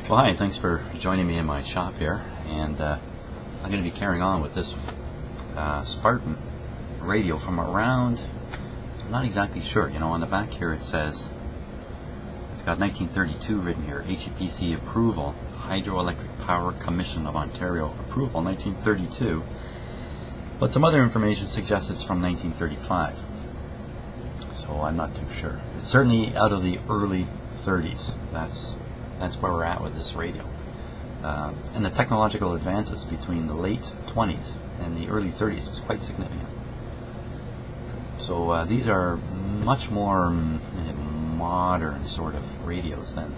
Well, hi, thanks for joining me in my shop here, and I'm going to be carrying on with this Sparton radio from around, I'm not exactly sure, on the back here it says, it's got 1932 written here, HEPC approval, Hydroelectric Power Commission of Ontario approval, 1932, but some other information suggests it's from 1935, so I'm not too sure. It's certainly out of the early 30s, that's where we're at with this radio. And the technological advances between the late 20s and the early 30s was quite significant. So these are much more modern sort of radios than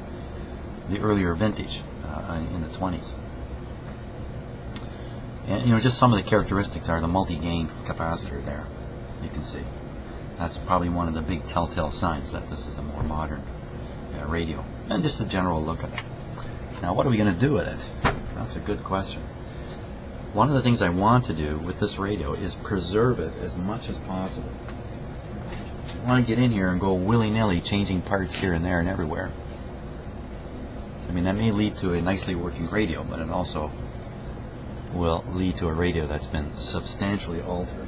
the earlier vintage in the 20s. And just some of the characteristics are the multi-gain capacitor there. You can see that's probably one of the big telltale signs that this is a more modern radio, and just a general look at it. Now, what are we going to do with it? That's a good question. One of the things I want to do with this radio is preserve it as much as possible. I want to get in here and go willy-nilly changing parts here and there and everywhere. I mean, that may lead to a nicely working radio, but it also will lead to a radio that's been substantially altered.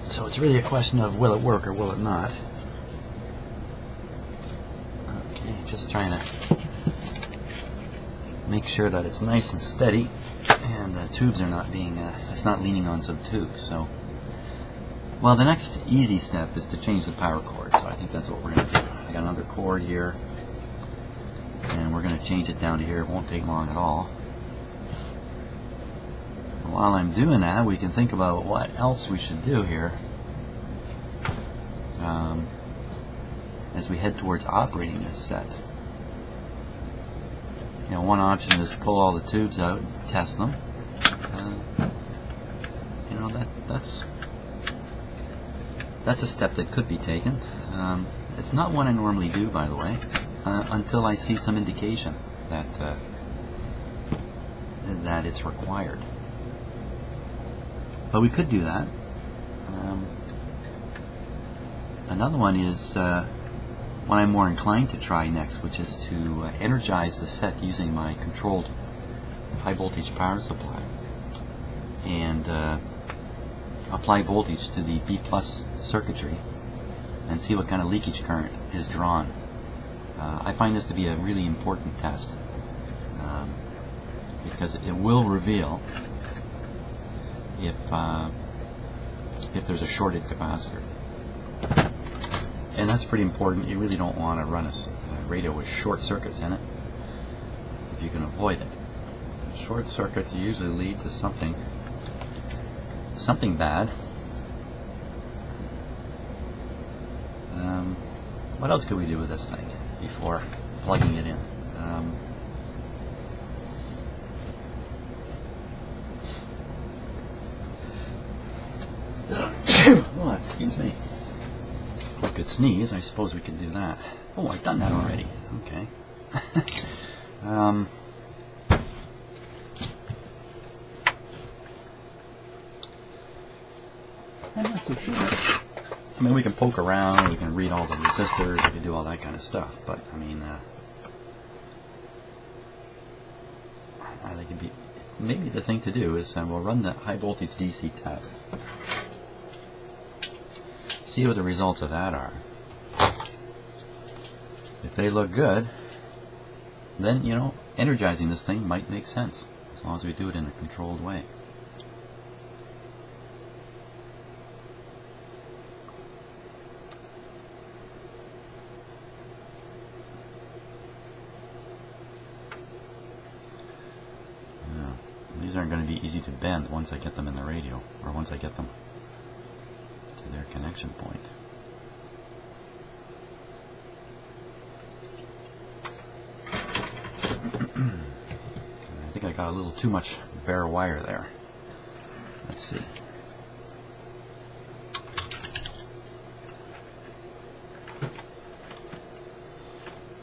So it's really a question of will it work or will it not. Okay, just trying to make sure that it's nice and steady and the tubes are not being, it's not leaning on some tubes. So, well, the next easy step is to change the power cord. So I think that's what we're going to do. I got another cord here and we're going to change it down to here. It won't take long at all. While I'm doing that, we can think about what else we should do here as we head towards operating this set. One option is pull all the tubes out and test them. That's a step that could be taken. It's not one I normally do, by the way, until I see some indication that that it's required. But we could do that. Another one is one I'm more inclined to try next, which is to energize the set using my controlled high voltage power supply and apply voltage to the B+ circuitry and see what kind of leakage current is drawn. I find this to be a really important test because it will reveal if there's a shorted capacitor. And that's pretty important. You really don't want to run a radio with short circuits in it if you can avoid it. Short circuits usually lead to something bad. What else could we do with this thing before plugging it in? Oh, excuse me. If I could sneeze, I suppose we could do that. Oh, I've done that already. Okay. I'm not so sure. I mean, we can poke around, we can read all the resistors, we can do all that kind of stuff, but I mean, I think it'd be maybe the thing to do is we'll run the high voltage DC test. See what the results of that are. If they look good, then energizing this thing might make sense as long as we do it in a controlled way. These aren't going to be easy to bend once I get them in the radio, or once I get them to their connection point. I think I got a little too much bare wire there. Let's see.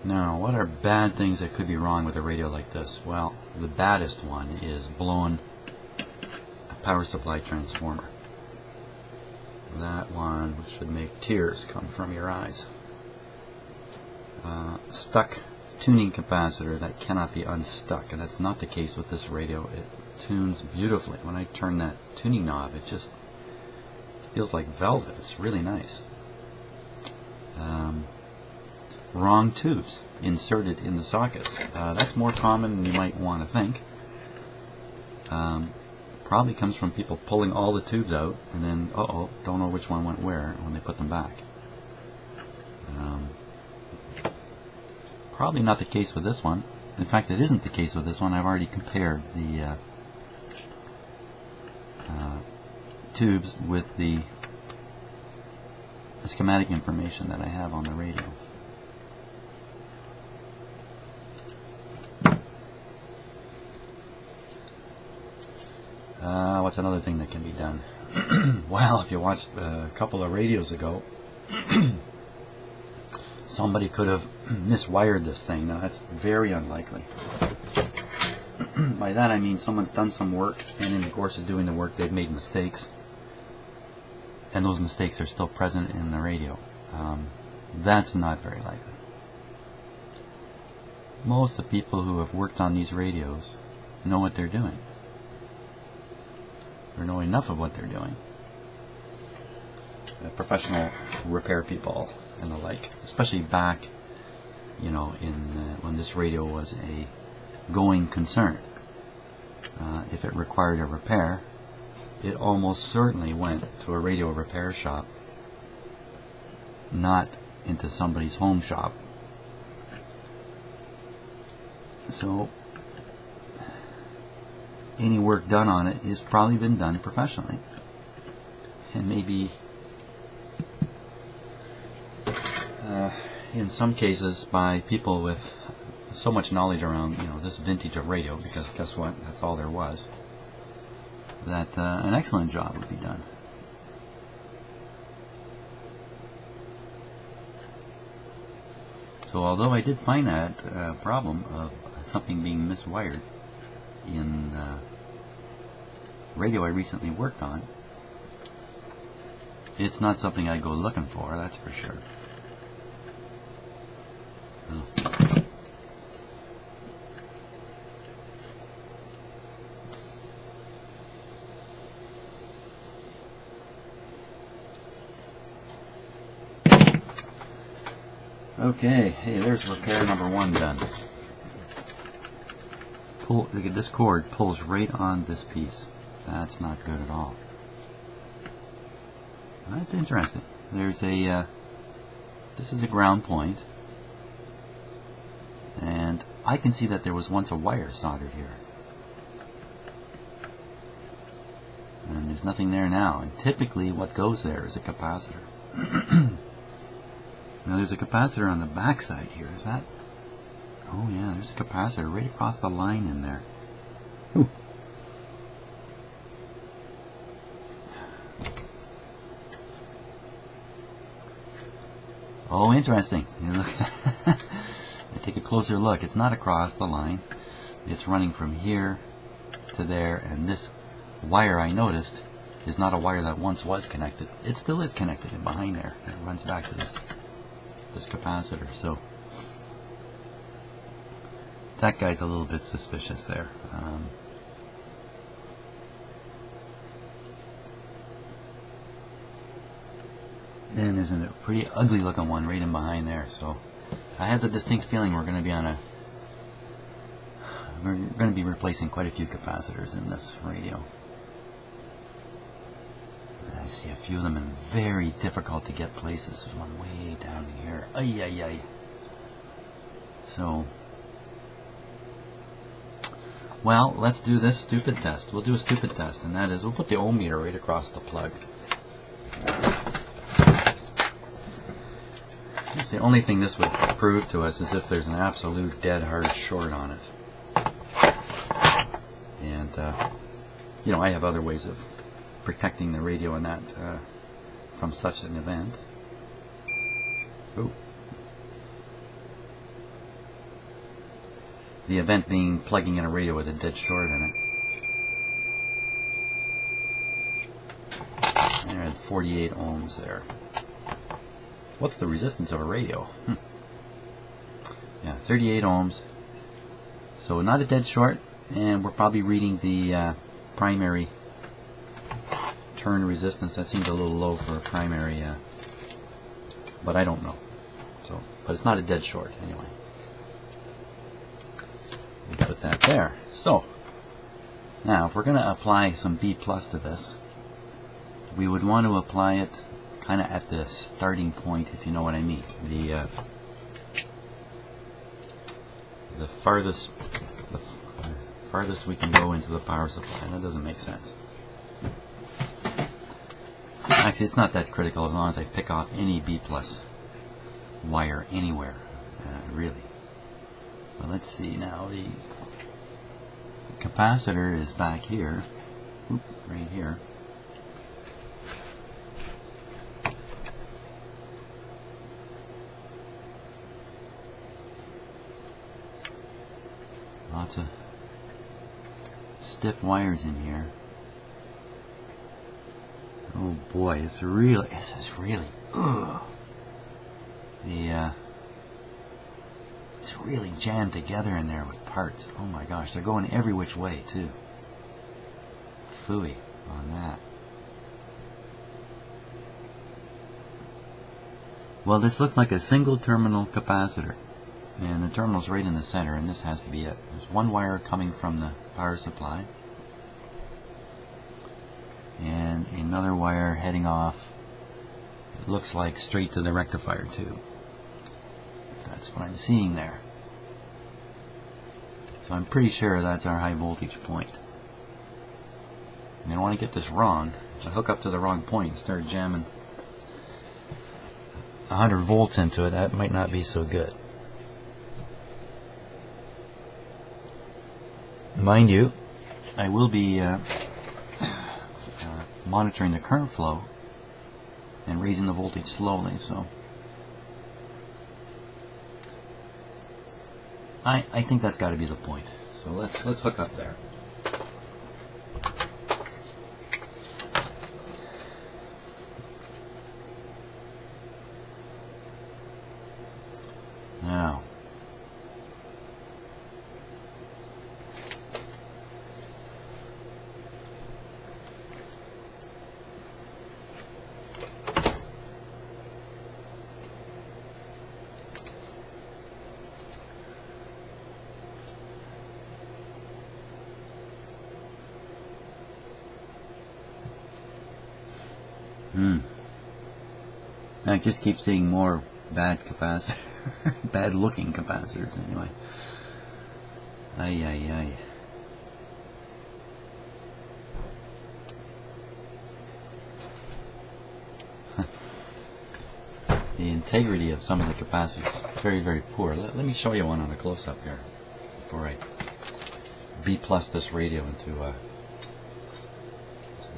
Now, what are bad things that could be wrong with a radio like this? Well, the baddest one is blowing a power supply transformer. That one should make tears come from your eyes. stuck tuning capacitor that cannot be unstuck, and that's not the case with this radio. It tunes beautifully. When I turn that tuning knob, it just feels like velvet. It's really nice. Wrong tubes inserted in the sockets. That's more common than you might want to think. Probably comes from people pulling all the tubes out and then, don't know which one went where when they put them back. Probably not the case with this one. In fact, it isn't the case with this one. I've already compared the tubes with the schematic information that I have on the radio. What's another thing that can be done? Well, if you watched a couple of radios ago, somebody could have miswired this thing. Now, that's very unlikely. By that I mean someone's done some work, and in the course of doing the work they've made mistakes, and those mistakes are still present in the radio. That's not very likely. Most of the people who have worked on these radios know what they're doing, or know enough of what they're doing. Professional repair people and the like, especially back, in when this radio was a going concern. If it required a repair, it almost certainly went to a radio repair shop, not into somebody's home shop. So any work done on it has probably been done professionally, and maybe in some cases by people with so much knowledge around this vintage of radio, because guess what, that's all there was, that an excellent job would be done. So although I did find that problem of something being miswired in radio I recently worked on, it's not something I go looking for, that's for sure. Okay, hey, there's repair number 1 done. Look at this cord pulls right on this piece. That's not good at all. That's interesting. There's a this is a ground point, and I can see that there was once a wire soldered here, and there's nothing there now. And typically what goes there is a capacitor. Now there's a capacitor on the back side here. Is that? Oh yeah, there's a capacitor right across the line in there. Ooh. Oh, interesting. You look. Take a closer look. It's not across the line. It's running from here to there, and this wire I noticed is not a wire that once was connected. It still is connected, and behind there it runs back to this capacitor. So that guy's a little bit suspicious there. Then there's a pretty ugly looking one right in behind there. So I have the distinct feeling we're going to be replacing quite a few capacitors in this radio. I see a few of them in very difficult to get places. There's one way down here. Ay, ay, ay. So, well, let's do this stupid test. We'll do a stupid test, and that is we'll put the ohm meter right across the plug. That's the only thing this would prove to us is if there's an absolute dead hard short on it. And, I have other ways of protecting the radio and that from such an event. Ooh. The event being plugging in a radio with a dead short in it. There, 48 ohms there. What's the resistance of a radio? 38 ohms. So not a dead short, and we're probably reading the primary turn resistance. That seems a little low for a primary, but I don't know. So, but it's not a dead short anyway. We put that there. So now, if we're going to apply some B plus to this, we would want to apply it kind of at the starting point, if you know what I mean. The farthest we can go into the power supply. That doesn't make sense. Actually, it's not that critical as long as I pick off any B plus wire anywhere, really. But let's see now. The capacitor is back here, right here. Lots of stiff wires in here. Oh boy, this is really, it's really jammed together in there with parts. Oh my gosh, they're going every which way too. Phooey on that. Well, this looks like a single terminal capacitor, and the terminal's right in the center, and this has to be it. There's one wire coming from the power supply, and another wire heading off, it looks like straight to the rectifier tube. That's what I'm seeing there. So I'm pretty sure that's our high voltage point. And I don't want to get this wrong. If I hook up to the wrong point and start jamming 100 volts into it, that might not be so good. Mind you, I will be monitoring the current flow and raising the voltage slowly, so I think that's got to be the point. So let's hook up there. Now, I just keep seeing more bad bad looking capacitors anyway. Ay. The integrity of some of the capacitors is very, very poor. Let me show you one on a close-up here before I B plus this radio into a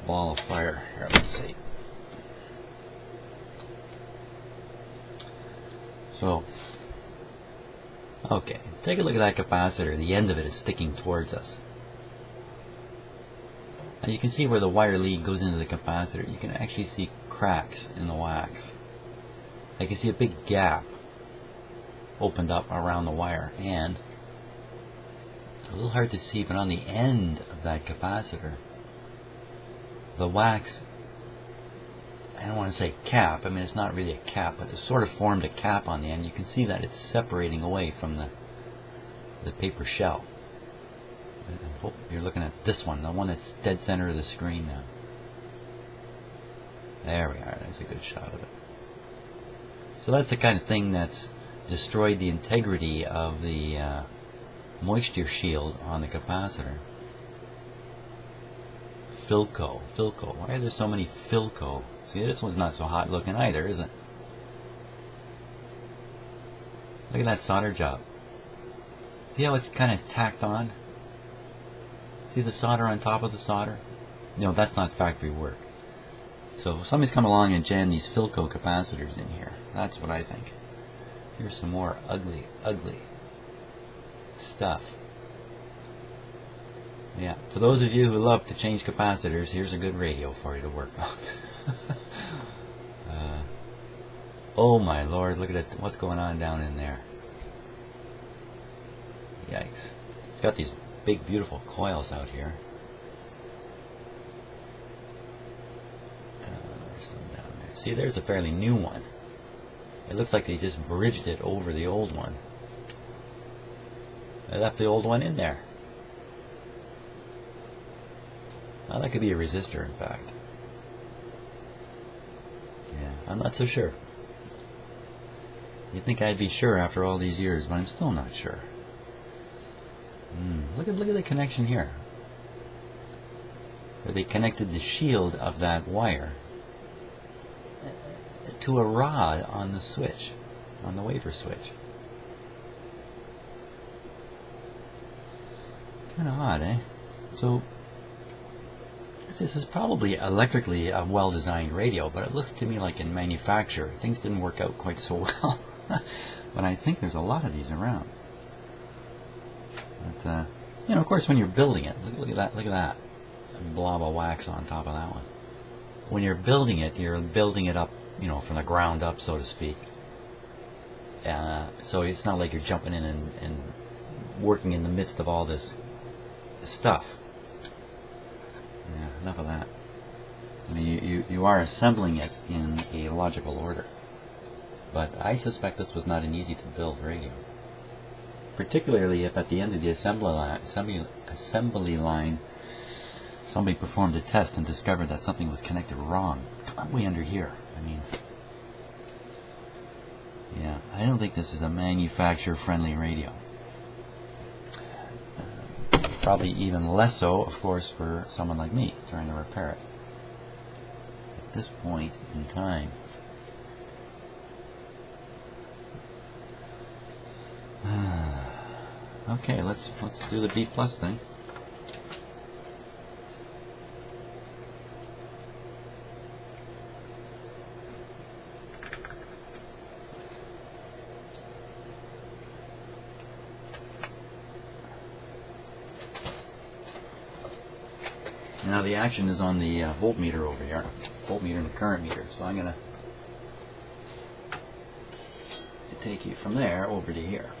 ball of fire. Here, let's see. So, okay, take a look at that capacitor. The end of it is sticking towards us. And you can see where the wire lead goes into the capacitor. You can actually see cracks in the wax. I can see a big gap opened up around the wire, and a little hard to see, but on the end of that capacitor, the wax, I don't want to say cap, I mean it's not really a cap, but it's sort of formed a cap on the end. You can see that it's separating away from the paper shell. I hope you're looking at this one, the one that's dead center of the screen now. There we are, there's a good shot of it. So that's the kind of thing that's destroyed the integrity of the moisture shield on the capacitor. Philco. Why are there so many Philco? See, this one's not so hot looking either, is it? Look at that solder job. See how it's kind of tacked on? See the solder on top of the solder? No, that's not factory work. So if somebody's come along and jammed these Philco capacitors in here, that's what I think. Here's some more ugly stuff. Yeah, for those of you who love to change capacitors, here's a good radio for you to work on. Oh my lord, look at it, what's going on down in there. Yikes. It's got these big, beautiful coils out here. There's some down there. See, there's a fairly new one. It looks like they just bridged it over the old one. They left the old one in there. Well, that could be a resistor, in fact. Yeah, I'm not so sure. You'd think I'd be sure after all these years, but I'm still not sure. Look at the connection here. Where they connected the shield of that wire to a rod on the switch, on the wafer switch. Kind of odd, eh? So this is probably electrically a well-designed radio, but it looks to me like in manufacture things didn't work out quite so well. But I think there's a lot of these around. But you know, of course, when you're building it, look at that, a blob of wax on top of that one. When you're building it up, you know, from the ground up, so to speak. So it's not like you're jumping in and working in the midst of all this stuff. Yeah, enough of that. I mean, you are assembling it in a logical order. But I suspect this was not an easy to build radio. Particularly if at the end of the assembly line somebody performed a test and discovered that something was connected wrong. Way under here. I mean, yeah, I don't think this is a manufacturer-friendly radio. Probably even less so, of course, for someone like me trying to repair it. At this point in time, okay, let's do the B+ thing. Now the action is on the voltmeter over here, voltmeter and the current meter. So I'm going to take you from there over to here.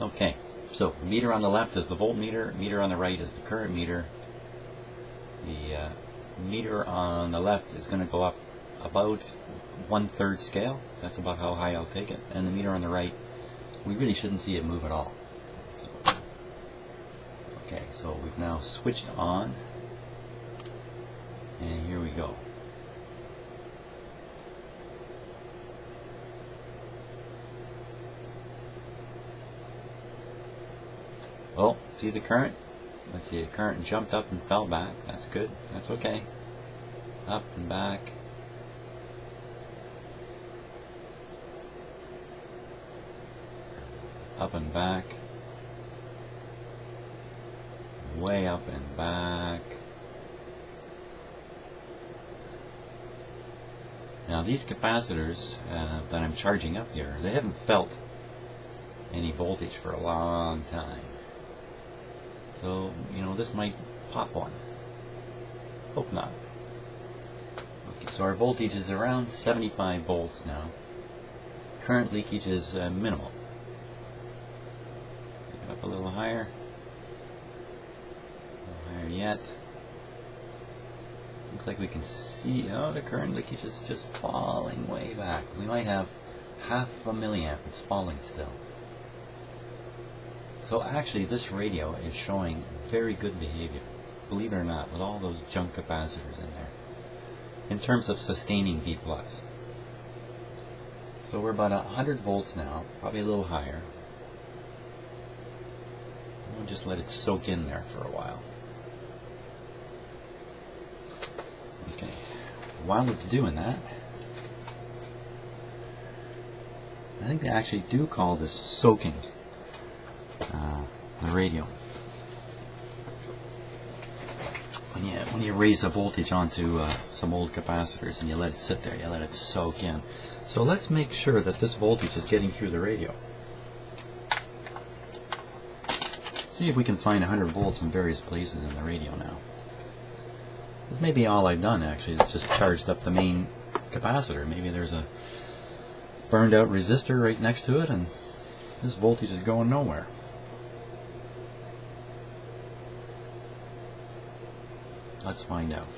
Okay, so meter on the left is the voltmeter, meter on the right is the current meter. The meter on the left is going to go up about 1/3 scale. That's about how high I'll take it. And the meter on the right, we really shouldn't see it move at all. Okay, so we've now switched on, and here we go. Oh, see the current? Let's see, the current jumped up and fell back. That's good. That's okay. Up and back. Up and back. Way up and back. Now these capacitors that I'm charging up here, they haven't felt any voltage for a long time. So, you know, this might pop one. Hope not. Okay, so our voltage is around 75 volts now. Current leakage is minimal. Take it up a little higher. A little higher yet. Looks like we can see, oh, the current leakage is just falling way back. We might have 0.5 milliamp. It's falling still. So actually this radio is showing very good behavior, believe it or not, with all those junk capacitors in there, in terms of sustaining B+. So we're about 100 volts now, probably a little higher. We'll just let it soak in there for a while. Okay, while it's doing that, I think they actually do call this soaking. The radio. When you raise the voltage onto some old capacitors and you let it sit there, you let it soak in. So let's make sure that this voltage is getting through the radio. See if we can find 100 volts in various places in the radio now. This may be all I've done actually, is just charged up the main capacitor. Maybe there's a burned out resistor right next to it and this voltage is going nowhere. Let's find out.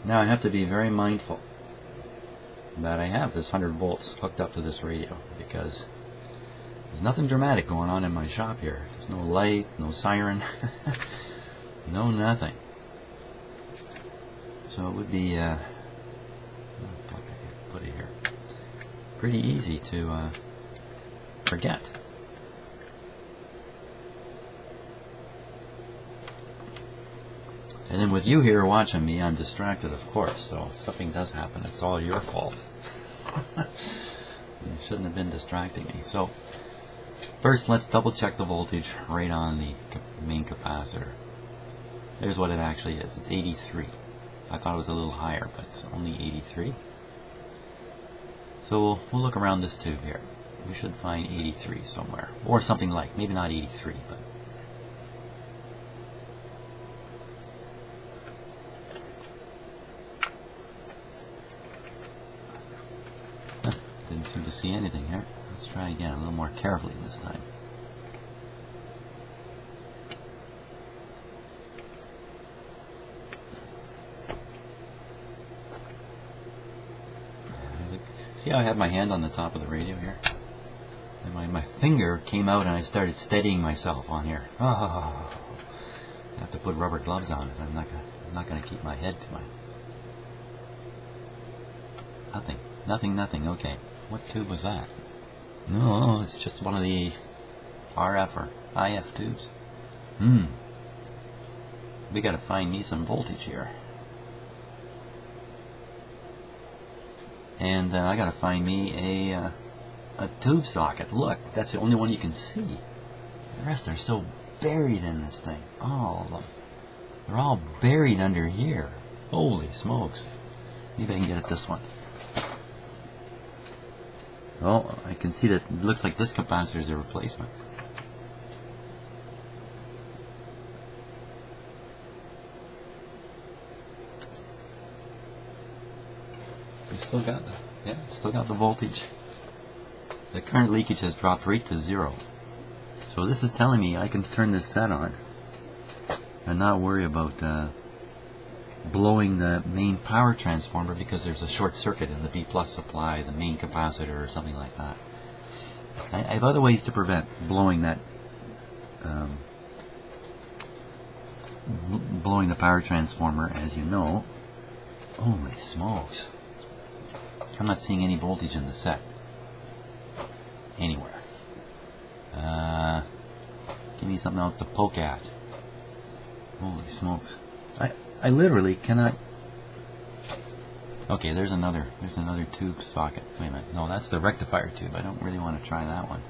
Now I have to be very mindful that I have this 100 volts hooked up to this radio, because there's nothing dramatic going on in my shop here. There's no light, no siren, no nothing. So it would be, put it here, pretty easy to forget. And then with you here watching me, I'm distracted, of course, so if something does happen, it's all your fault. You shouldn't have been distracting me. So, first let's double check the voltage right on the main capacitor. Here's what it actually is. It's 83. I thought it was a little higher, but it's only 83. So we'll look around this tube here. We should find 83 somewhere, or something like, maybe not 83, but didn't seem to see anything here. Let's try again, a little more carefully this time. See how I have my hand on the top of the radio here? And my finger came out and I started steadying myself on here. Oh, I have to put rubber gloves on if I'm not gonna keep my head to my... Nothing. Okay. What tube was that? No, it's just one of the RF or IF tubes. We gotta find me some voltage here. And I gotta find me a tube socket. Look, that's the only one you can see. The rest are so buried in this thing. All of them. They're all buried under here. Holy smokes. Maybe I can get at this one. Oh, I can see that it looks like this capacitor is a replacement. Still got the voltage. The current leakage has dropped right to 0. So this is telling me I can turn this set on and not worry about blowing the main power transformer because there's a short circuit in the B plus supply, the main capacitor or something like that. I have other ways to prevent blowing that blowing the power transformer, as you know. Holy smokes. I'm not seeing any voltage in the set. Anywhere. Give me something else to poke at. Holy smokes. I literally cannot... Okay, there's another tube socket. Wait a minute. No, that's the rectifier tube. I don't really want to try that one.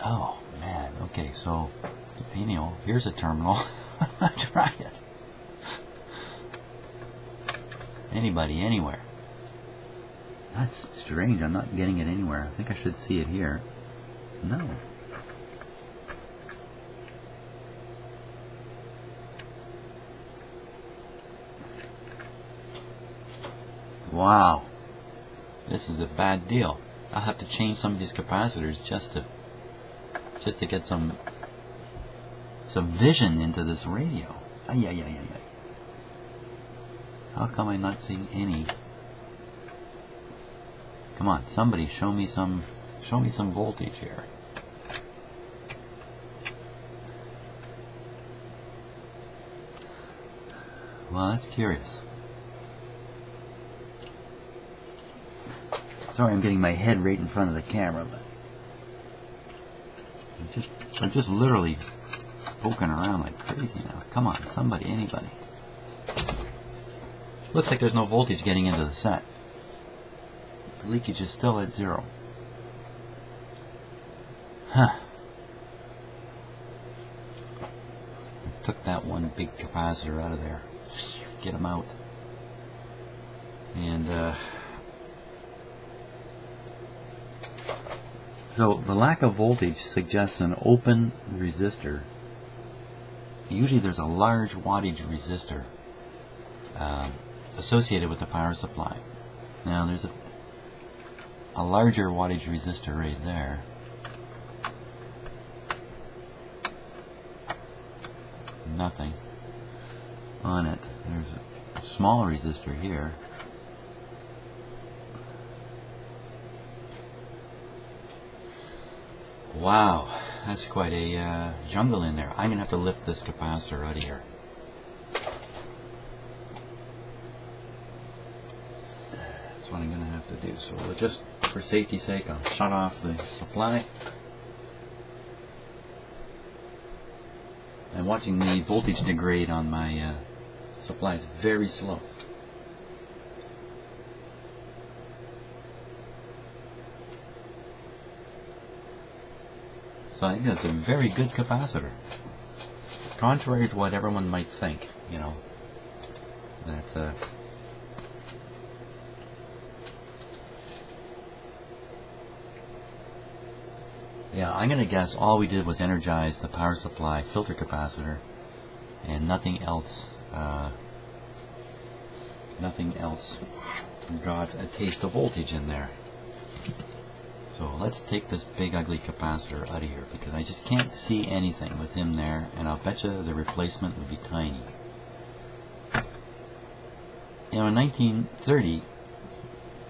Oh, man. Okay, so, you know, here's a terminal. Try it. Anybody, anywhere. That's strange. I'm not getting it anywhere. I think I should see it here. No. Wow. This is a bad deal. I'll have to change some of these capacitors just to get some vision into this radio. Ay. How come I'm not seeing any? Come on, somebody show me some voltage here. Well, that's curious. Sorry, I'm getting my head right in front of the camera, but I'm just literally poking around like crazy now. Come on, somebody, anybody. Looks like there's no voltage getting into the set. The leakage is still at 0. Huh. I took that one big capacitor out of there. Get him out. And so the lack of voltage suggests an open resistor. Usually there's a large wattage resistor associated with the power supply. Now there's a larger wattage resistor right there. Nothing on it. There's a small resistor here. Wow, that's quite a jungle in there. I'm going to have to lift this capacitor out of here. That's what I'm going to have to do. So we'll just, for safety's sake, I'll shut off the supply. I'm watching the voltage degrade on my supply. It's very slow. So I think that's a very good capacitor. Contrary to what everyone might think, you know, that yeah, I'm going to guess all we did was energize the power supply filter capacitor and nothing else got a taste of voltage in there. So let's take this big ugly capacitor out of here, because I just can't see anything with him there, and I'll bet you the replacement would be tiny. You know, in 1930,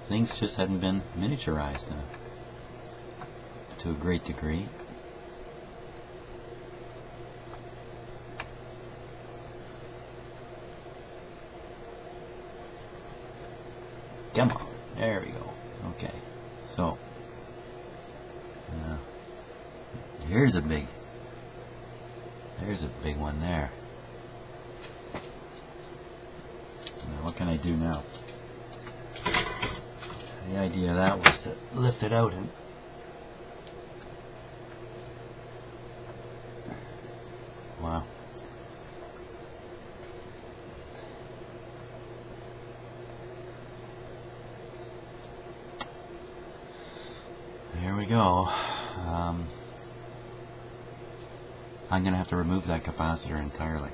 things just hadn't been miniaturized to a great degree. Come on, there we go. Okay, so there's a big one there. Now what can I do now? The idea of that was to lift it out and wow. There we go. I'm going to have to remove that capacitor entirely.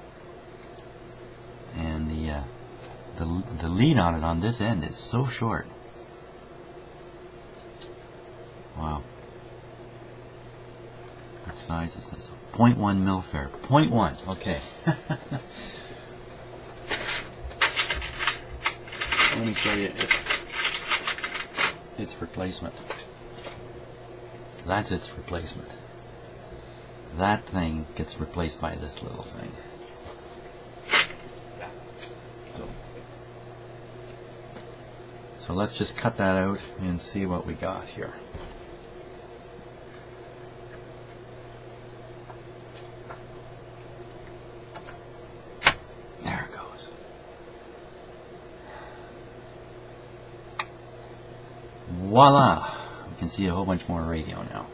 And the lead on it on this end is so short. Wow. What size is this? 0.1 millifarad. 0.1. Okay. Let me show you its replacement. That's its replacement. That thing gets replaced by this little thing. So let's just cut that out and see what we got here. There it goes. Voila! We can see a whole bunch more radio now.